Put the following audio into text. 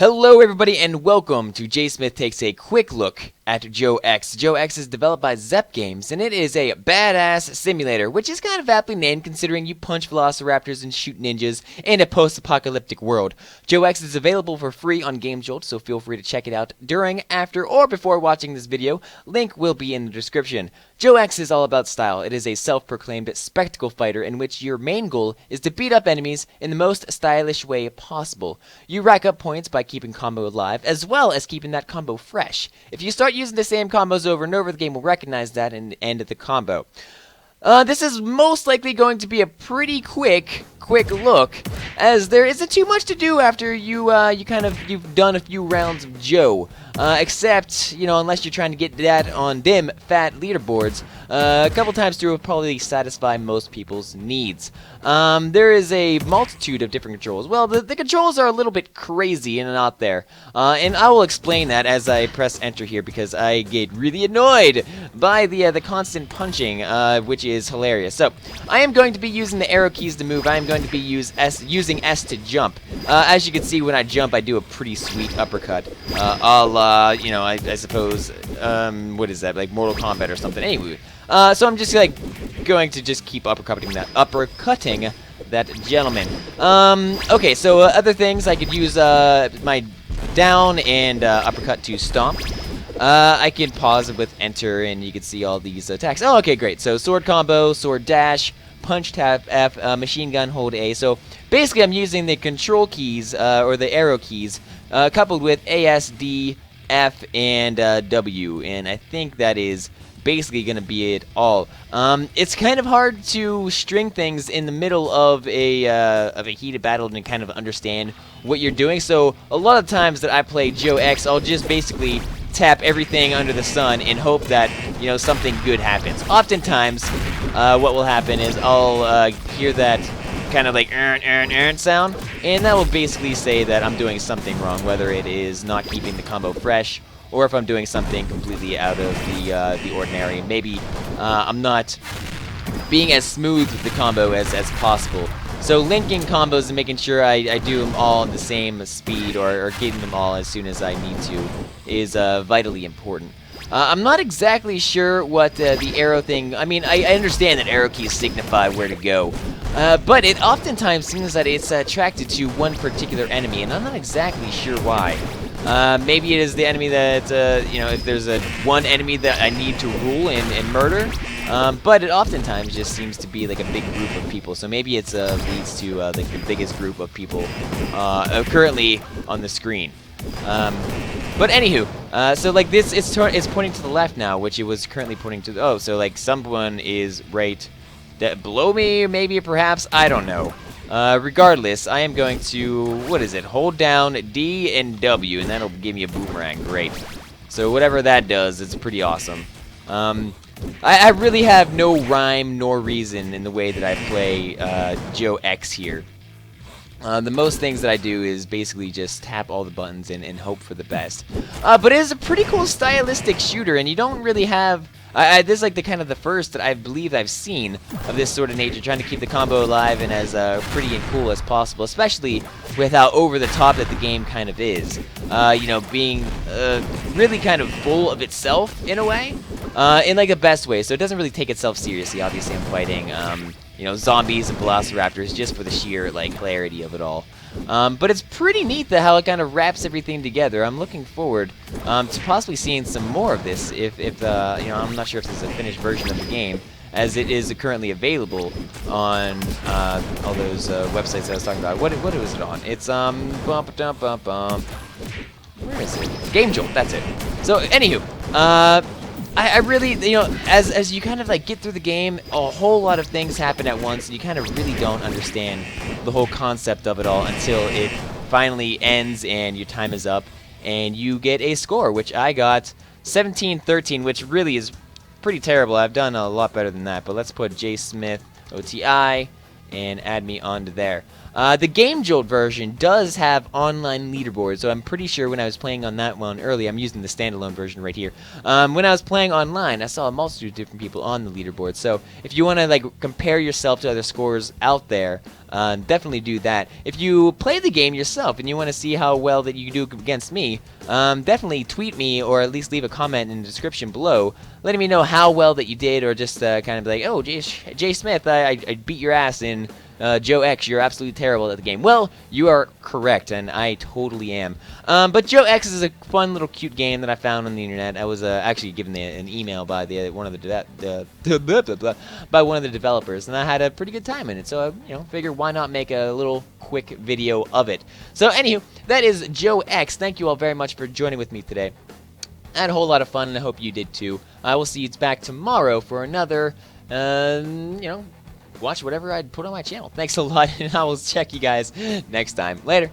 Hello everybody and welcome to JSmith Takes a Quick Look at Joe X. Joe X is developed by Zep Games, and it is a badass simulator, which is kind of aptly named considering you punch velociraptors and shoot ninjas in a post-apocalyptic world. Joe X is available for free on Gamejolt, so feel free to check it out during, after, or before watching this video. Link will be in the description. Joe X is all about style. It is a self-proclaimed spectacle fighter in which your main goal is to beat up enemies in the most stylish way possible. You rack up points by keeping combo alive, as well as keeping that combo fresh. If you start using the same combos over and over, the game will recognize that and end the combo. This is most likely going to be a pretty quick look, as there isn't too much to do after you've done a few rounds of Joe. Except, unless you're trying to get that on dim, fat leaderboards, a couple times through will probably satisfy most people's needs. There is a multitude of different controls. Well, the controls are a little bit crazy and out there. And I will explain that as I press enter here, because I get really annoyed by the constant punching, which is hilarious. So, I am going to be using the arrow keys to move. I am going to be using S to jump. As you can see, when I jump, I do a pretty sweet uppercut. I suppose, what is that, like Mortal Kombat or something. Anyway, so I'm just going to just keep uppercutting that gentleman. Okay, so other things, I could use my down and uppercut to stomp. I can pause it with enter, and you can see all these attacks. Oh, okay, great. So sword combo, sword dash, punch tap F, machine gun hold A. So basically, I'm using the control keys or the arrow keys coupled with A, S, D, F, and W, and I think that is basically going to be it all. It's kind of hard to string things in the middle of a heated battle and kind of understand what you're doing. So a lot of times that I play Joe X, I'll just basically tap everything under the sun and hope that something good happens. Oftentimes, what will happen is I'll hear that kind of like sound, and that will basically say that I'm doing something wrong, whether it is not keeping the combo fresh, or if I'm doing something completely out of the ordinary. Maybe I'm not being as smooth with the combo as possible. So linking combos and making sure I do them all in the same speed, or getting them all as soon as I need to, is vitally important. I'm not exactly sure what the arrow thing... I mean, I understand that arrow keys signify where to go, but it oftentimes seems that it's attracted to one particular enemy, and I'm not exactly sure why. Maybe it is the enemy that, if there's one enemy that I need to rule and murder, but it oftentimes just seems to be like a big group of people, so maybe it's leads to like the biggest group of people currently on the screen. But anywho, so like this, it's pointing to the left now, which it was currently pointing to. Oh, so like someone is right below me, maybe, perhaps, I don't know. Regardless, I am going to, what is it? Hold down D and W, and that'll give me a boomerang. Great. So whatever that does, it's pretty awesome. I really have no rhyme nor reason in the way that I play Joe X here. The most things that I do is basically just tap all the buttons and hope for the best. But it is a pretty cool stylistic shooter, and you don't really have... this is like the first that I believe I've seen of this sort of nature, trying to keep the combo alive and as pretty and cool as possible, especially with how over the top that the game kind of is. Being really kind of full of itself in a way, in like the best way. So it doesn't really take itself seriously. Obviously, I'm fighting zombies and velociraptors just for the sheer clarity of it all. But it's pretty neat how it kind of wraps everything together. I'm looking forward to possibly seeing some more of this. If I'm not sure if this is a finished version of the game, as it is currently available on all those websites that I was talking about. What was it on? It's where is it? Gamejolt. That's it. So anywho, I really, as you kind of get through the game, a whole lot of things happen at once, and you kind of really don't understand the whole concept of it all until it finally ends and your time is up, and you get a score, which I got 17-13, which really is pretty terrible. I've done a lot better than that, but let's put JSmithOTI and add me onto there. The Gamejolt version does have online leaderboards, so I'm pretty sure when I was playing on that one early, I'm using the standalone version right here. When I was playing online, I saw a multitude of different people on the leaderboard. So if you want to like compare yourself to other scores out there, definitely do that. If you play the game yourself and you want to see how well that you do against me, definitely tweet me or at least leave a comment in the description below, letting me know how well that you did, or just kind of be like, oh, J Smith, I beat your ass in Joe X, you're absolutely terrible at the game. Well, you are correct, and I totally am. But Joe X is a fun little cute game that I found on the internet. I was actually given an email by one of the developers, and I had a pretty good time in it. So I, figured why not make a little quick video of it. So anywho, that is Joe X. Thank you all very much for joining with me today. I had a whole lot of fun, and I hope you did too. I will see you back tomorrow for another, watch whatever I put on my channel. Thanks a lot, and I will check you guys next time. Later.